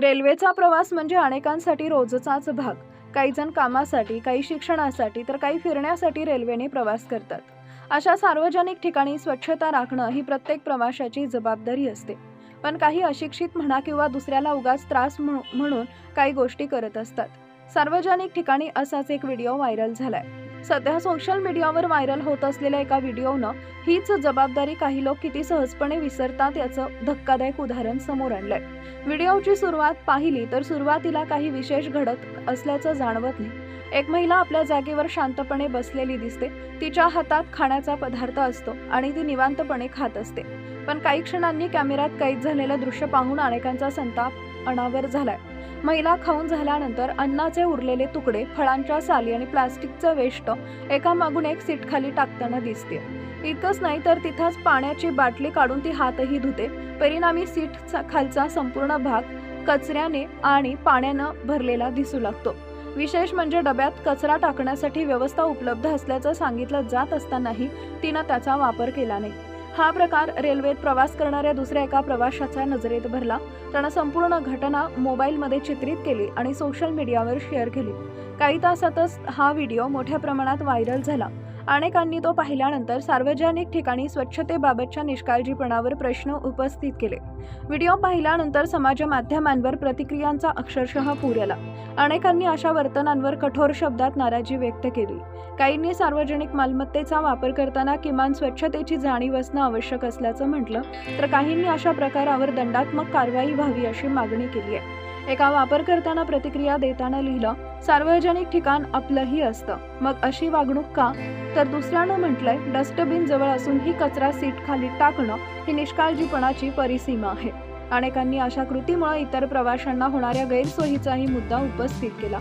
रेल्वेचा प्रवास म्हणजे अनेकांसाठी रोजचाच भाग. काही जण कामासाठी, काही शिक्षणासाठी, तर काही फिरण्यासाठी रेल्वेने प्रवास करतात. अशा सार्वजनिक ठिकाणी स्वच्छता राखणं ही प्रत्येक प्रवाशाची जबाबदारी असते. पण काही अशिक्षित म्हणा किंवा दुसऱ्याला उगाच त्रास म्हणून काही गोष्टी करत असतात. सार्वजनिक ठिकाणी असाच एक व्हिडिओ व्हायरल झालाय. सध्या सोशल मीडियावर व्हायरल होत असलेल्या एका व्हिडिओनं हीच जबाबदारी काही लोक किती सहजपणे विसरतात याचं धक्कादायक उदाहरण समोर आणलंय. व्हिडिओची सुरुवात पाहिली तर सुरुवातीला काही विशेष घडत असल्याचं जाणवत नाही. एक महिला आपल्या जागेवर शांतपणे बसलेली दिसते. तिच्या हातात खाण्याचा पदार्थ असतो आणि ती निवांतपणे खात असते. पण काही क्षणांनी कॅमेऱ्यात कैद झालेलं दृश्य पाहून अनेकांचा संताप अनावर झालाय. महिला खाऊन झाल्यानंतर अन्नाचे उरलेले तुकडे, फळांच्या साली आणि प्लास्टिकचं वेस्ट एकामागून एक सीट खाली टाकताना दिसते. इतकंच नाही तर तिथंच पाण्याची बाटली काढून ती हातही धुते. परिणामी सीटचा खालचा संपूर्ण भाग कचऱ्याने आणि पाण्यानं भरलेला दिसू लागतो. विशेष म्हणजे डब्यात कचरा टाकण्यासाठी व्यवस्था उपलब्ध असल्याचं सांगितलं जात असतानाही तिनं त्याचा वापर केला नाही. हा प्रकार रेल्वेत प्रवास करणाऱ्या दुसऱ्या एका प्रवाशाच्या नजरेत भरला. त्यानं संपूर्ण घटना मोबाईलमध्ये चित्रित केली आणि सोशल मीडियावर शेअर केली. काही तासातच हा व्हिडिओ मोठ्या प्रमाणात व्हायरल झाला. अनेकांनी तो पाहिल्यानंतर सार्वजनिक ठिकाणी स्वच्छतेबाबतच्या निष्काळजीपणावर प्रश्न उपस्थित केले. व्हिडिओ पाहिल्यानंतर समाज माध्यमांवर प्रतिक्रियांचा अक्षरशः पूर आला. अनेकांनी अशा वर्तनांवर कठोर शब्दात नाराजी व्यक्त केली. काहींनी सार्वजनिक मालमत्तेचा वापर करताना किमान स्वच्छतेची जाणीव असणं आवश्यक असल्याचं म्हटलं, तर काहींनी अशा प्रकारावर दंडात्मक कारवाई व्हावी अशी मागणी केली आहे. एका वापरकर्त्यानं प्रतिक्रिया देताना लिहिलं, सार्वजनिक ठिकाण आपलंही असतं, मग अशी वागणूक का? तर दुसऱ्यानं म्हटलंय, डस्टबिन जवळ असूनही कचरा सीट खाली टाकणं ही निष्काळजीपणाची परिसीमा आहे. अनेकांनी अशा कृतीमुळे इतर प्रवाशांना होणाऱ्या गैरसोयीचाही मुद्दा उपस्थित केला.